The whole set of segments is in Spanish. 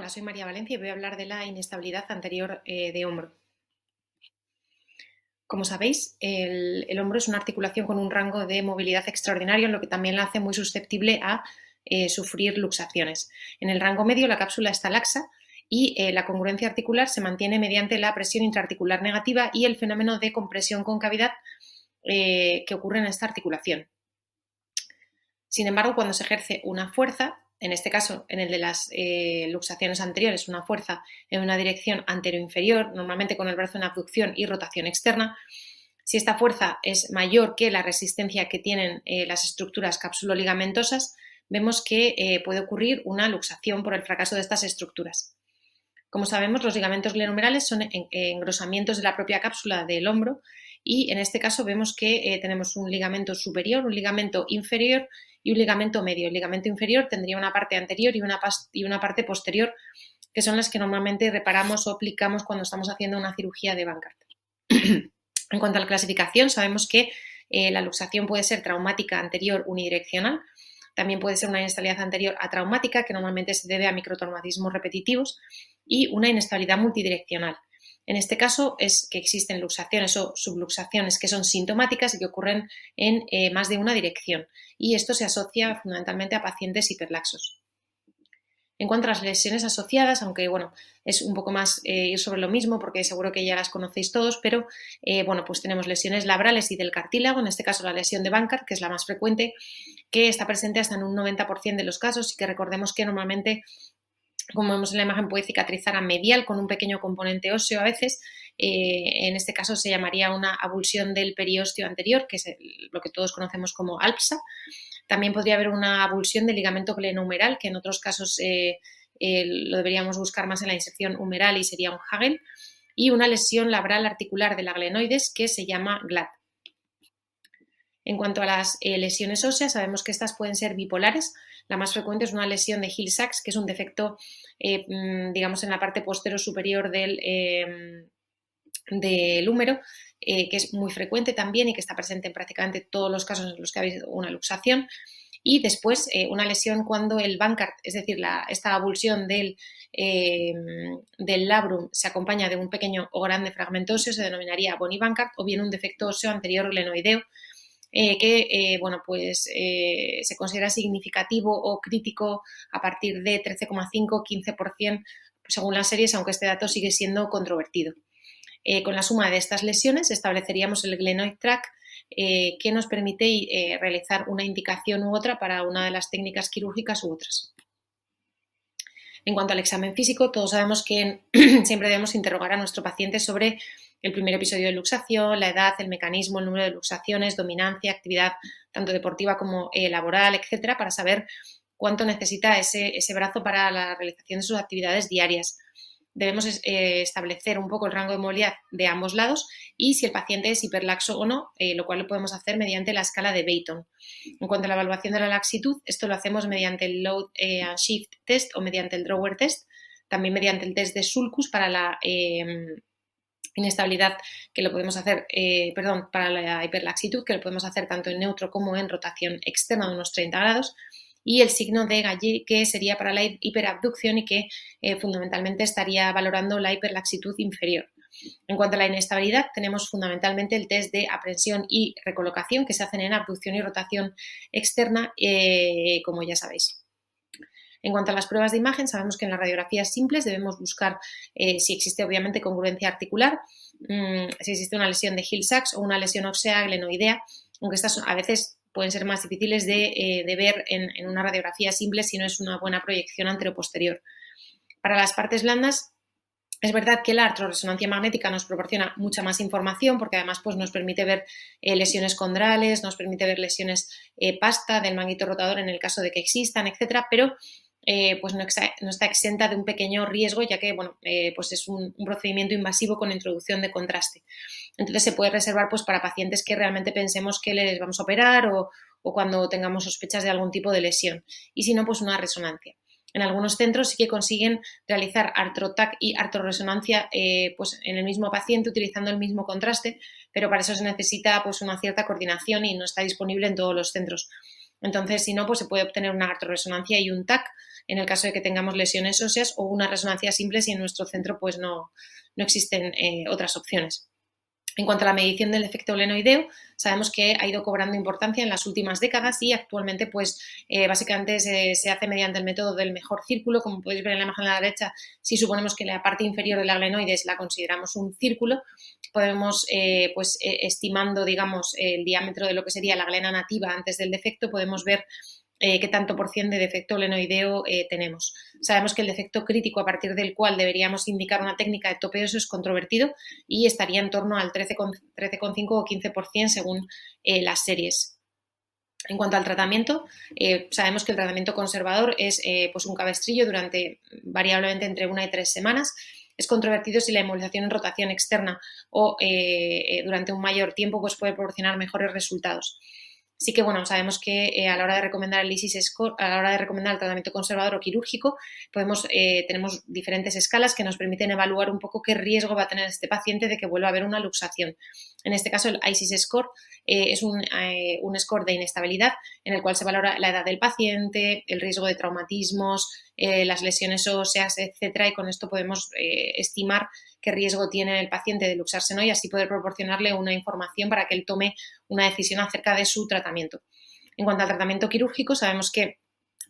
Hola, soy María Valencia y voy a hablar de la inestabilidad anterior de hombro. Como sabéis, el hombro es una articulación con un rango de movilidad extraordinario, lo que también la hace muy susceptible a sufrir luxaciones. En el rango medio la cápsula está laxa y la congruencia articular se mantiene mediante la presión intraarticular negativa y el fenómeno de compresión concavidad que ocurre en esta articulación. Sin embargo, cuando se ejerce una fuerza, en este caso, en el de las luxaciones anteriores, una fuerza en una dirección anteroinferior, normalmente con el brazo en abducción y rotación externa, si esta fuerza es mayor que la resistencia que tienen las estructuras cápsulo-ligamentosas, vemos que puede ocurrir una luxación por el fracaso de estas estructuras. Como sabemos, los ligamentos glenohumerales son engrosamientos de la propia cápsula del hombro y en este caso vemos que tenemos un ligamento superior, un ligamento inferior y un ligamento medio. El ligamento inferior tendría una parte anterior y una parte posterior, que son las que normalmente reparamos o aplicamos cuando estamos haciendo una cirugía de Bankart. En cuanto a la clasificación, sabemos que la luxación puede ser traumática anterior unidireccional, también puede ser una inestabilidad anterior atraumática, que normalmente se debe a microtraumatismos repetitivos, y una inestabilidad multidireccional. En este caso es que existen luxaciones o subluxaciones que son sintomáticas y que ocurren en más de una dirección, y esto se asocia fundamentalmente a pacientes hiperlaxos. En cuanto a las lesiones asociadas, aunque bueno, es un poco más ir sobre lo mismo porque seguro que ya las conocéis todos, pero bueno, pues tenemos lesiones labrales y del cartílago, en este caso la lesión de Bankart, que es la más frecuente, que está presente hasta en un 90% de los casos y que recordemos que normalmente, como vemos en la imagen, puede cicatrizar a medial con un pequeño componente óseo a veces. En este caso se llamaría una avulsión del periósteo anterior, que es lo que todos conocemos como ALPSA. También podría haber una avulsión del ligamento glenohumeral, que en otros casos lo deberíamos buscar más en la inserción humeral y sería un Hagel, y una lesión labral articular de la glenoides que se llama GLAD. En cuanto a las lesiones óseas, sabemos que estas pueden ser bipolares. La más frecuente es una lesión de Hill-Sachs, que es un defecto, digamos, en la parte posterior superior del húmero, que es muy frecuente también y que está presente en prácticamente todos los casos en los que ha habido una luxación. Y después una lesión cuando el Bankart, es decir, esta avulsión del labrum se acompaña de un pequeño o grande fragmento óseo, se denominaría Boni Bankart, o bien un defecto óseo anterior glenoideo, que bueno, pues, se considera significativo o crítico a partir de 13,5-15% según las series, aunque este dato sigue siendo controvertido. Con la suma de estas lesiones estableceríamos el glenoid tract, que nos permite realizar una indicación u otra para una de las técnicas quirúrgicas u otras. En cuanto al examen físico, todos sabemos que siempre debemos interrogar a nuestro paciente sobre el primer episodio de luxación, la edad, el mecanismo, el número de luxaciones, dominancia, actividad tanto deportiva como laboral, etcétera, para saber cuánto necesita ese brazo para la realización de sus actividades diarias. Debemos establecer un poco el rango de movilidad de ambos lados y si el paciente es hiperlaxo o no, lo cual lo podemos hacer mediante la escala de Beighton. En cuanto a la evaluación de la laxitud, esto lo hacemos mediante el Load and Shift Test o mediante el Drawer Test, también mediante el test de sulcus para la inestabilidad, que lo podemos hacer, para la hiperlaxitud, que lo podemos hacer tanto en neutro como en rotación externa de unos 30 grados, y el signo de Galle, que sería para la hiperabducción y que fundamentalmente estaría valorando la hiperlaxitud inferior. En cuanto a la inestabilidad, tenemos fundamentalmente el test de aprensión y recolocación, que se hacen en abducción y rotación externa, como ya sabéis. En cuanto a las pruebas de imagen, sabemos que en las radiografías simples debemos buscar si existe obviamente congruencia articular, si existe una lesión de Hill-Sachs o una lesión ósea glenoidea, aunque estas a veces pueden ser más difíciles de ver en una radiografía simple si no es una buena proyección anteroposterior. Para las partes blandas, es verdad que la artroresonancia magnética nos proporciona mucha más información porque además pues, nos permite ver lesiones condrales, nos permite ver lesiones pasta del manguito rotador en el caso de que existan, etcétera, pero pues no está exenta de un pequeño riesgo, ya que bueno, pues es un procedimiento invasivo con introducción de contraste. Entonces se puede reservar pues, para pacientes que realmente pensemos que les vamos a operar o cuando tengamos sospechas de algún tipo de lesión. Y si no, pues una resonancia. En algunos centros sí que consiguen realizar artrotac y artroresonancia pues en el mismo paciente utilizando el mismo contraste, pero para eso se necesita pues, una cierta coordinación y no está disponible en todos los centros. Entonces, si no, pues se puede obtener una artrorresonancia y un TAC en el caso de que tengamos lesiones óseas, o una resonancia simple si en nuestro centro pues no existen otras opciones. En cuanto a la medición del defecto glenoideo, sabemos que ha ido cobrando importancia en las últimas décadas y actualmente pues básicamente se hace mediante el método del mejor círculo. Como podéis ver en la imagen a la derecha, si suponemos que la parte inferior de la glenoides la consideramos un círculo, podemos estimando, digamos, el diámetro de lo que sería la glena nativa antes del defecto, podemos ver qué tanto por cien de defecto glenoideo tenemos. Sabemos que el defecto crítico a partir del cual deberíamos indicar una técnica de tope óseo es controvertido y estaría en torno al 13,5 o 15% según las series. En cuanto al tratamiento, sabemos que el tratamiento conservador es pues un cabestrillo durante variablemente entre 1 y 3 semanas. Es controvertido si la inmovilización en rotación externa o durante un mayor tiempo pues puede proporcionar mejores resultados. Sí que, bueno, sabemos que a la hora de recomendar el ISIS score, a la hora de recomendar el tratamiento conservador o quirúrgico, tenemos diferentes escalas que nos permiten evaluar un poco qué riesgo va a tener este paciente de que vuelva a haber una luxación. En este caso, el ISIS score es un score de inestabilidad en el cual se valora la edad del paciente, el riesgo de traumatismos, las lesiones óseas, etcétera, y con esto podemos estimar qué riesgo tiene el paciente de luxarse, ¿no? Y así poder proporcionarle una información para que él tome una decisión acerca de su tratamiento. En cuanto al tratamiento quirúrgico, sabemos que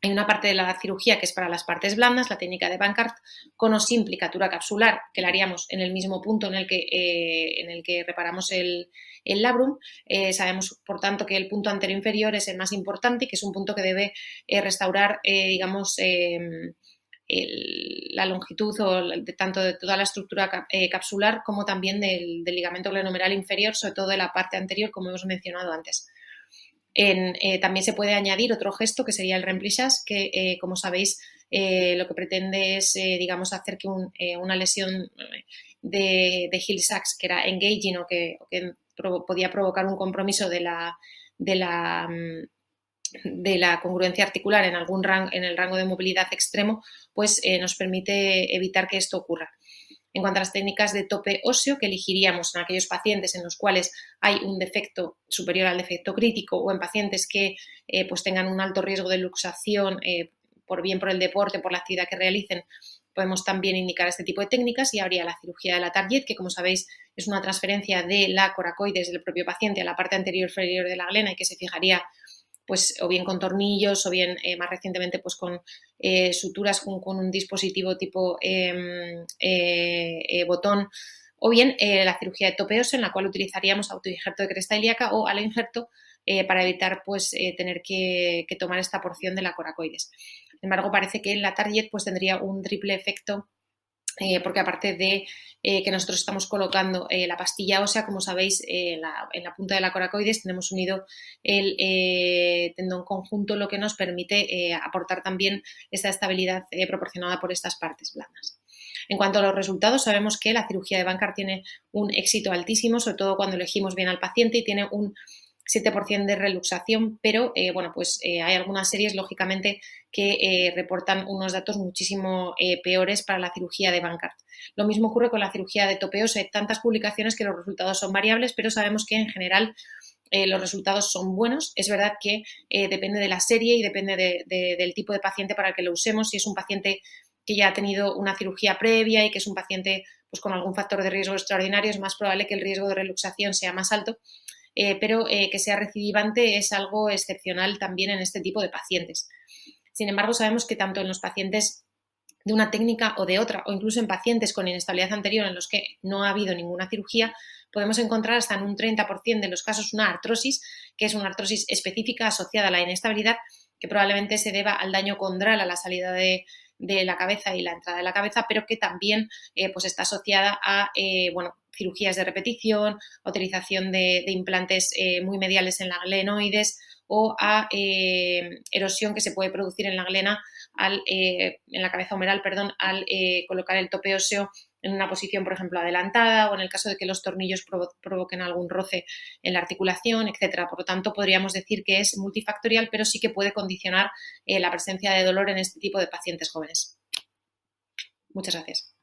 hay una parte de la cirugía que es para las partes blandas, la técnica de Bankart, con o sin plicatura capsular, que la haríamos en el mismo punto en el que reparamos el labrum. Sabemos, por tanto, que el punto anterior inferior es el más importante y que es un punto que debe restaurar, la longitud tanto de toda la estructura capsular como también del ligamento glenohumeral inferior, sobre todo de la parte anterior, como hemos mencionado antes. También se puede añadir otro gesto que sería el remplissage, que como sabéis lo que pretende es digamos hacer que una lesión de Hill-Sachs que era engaging o que podía provocar un compromiso de la congruencia articular en el rango de movilidad extremo, pues nos permite evitar que esto ocurra. En cuanto a las técnicas de tope óseo que elegiríamos en aquellos pacientes en los cuales hay un defecto superior al defecto crítico o en pacientes que pues tengan un alto riesgo de luxación por el deporte, por la actividad que realicen, podemos también indicar este tipo de técnicas y habría la cirugía de la Target, que como sabéis es una transferencia de la coracoides del propio paciente a la parte anterior inferior de la glena y que se fijaría pues o bien con tornillos o bien más recientemente pues con suturas con un dispositivo tipo botón, o bien la cirugía de tope óseo en la cual utilizaríamos autoinjerto de cresta ilíaca o aloinjerto para evitar pues tener que tomar esta porción de la coracoides. Sin embargo, parece que en la Target pues tendría un triple efecto porque aparte de que nosotros estamos colocando la pastilla ósea, como sabéis, en la punta de la coracoides tenemos unido el tendón conjunto, lo que nos permite aportar también esta estabilidad proporcionada por estas partes blandas. En cuanto a los resultados, sabemos que la cirugía de Bankart tiene un éxito altísimo, sobre todo cuando elegimos bien al paciente, y tiene un 7% de reluxación, pero hay algunas series, lógicamente, que reportan unos datos muchísimo peores para la cirugía de Bankart. Lo mismo ocurre con la cirugía de tope óseo. Hay tantas publicaciones que los resultados son variables, pero sabemos que en general los resultados son buenos. Es verdad que depende de la serie y depende del tipo de paciente para el que lo usemos. Si es un paciente que ya ha tenido una cirugía previa y que es un paciente pues, con algún factor de riesgo extraordinario, es más probable que el riesgo de reluxación sea más alto. Pero que sea recidivante es algo excepcional también en este tipo de pacientes. Sin embargo, sabemos que tanto en los pacientes de una técnica o de otra, o incluso en pacientes con inestabilidad anterior en los que no ha habido ninguna cirugía, podemos encontrar hasta en un 30% de los casos una artrosis, que es una artrosis específica asociada a la inestabilidad, que probablemente se deba al daño condral a la salida de la cabeza y la entrada de la cabeza, pero que también pues está asociada a cirugías de repetición, utilización de implantes muy mediales en la glenoides o a erosión que se puede producir en la glena en la cabeza humeral, al colocar el tope óseo en una posición, por ejemplo, adelantada, o en el caso de que los tornillos provoquen algún roce en la articulación, etcétera. Por lo tanto, podríamos decir que es multifactorial, pero sí que puede condicionar la presencia de dolor en este tipo de pacientes jóvenes. Muchas gracias.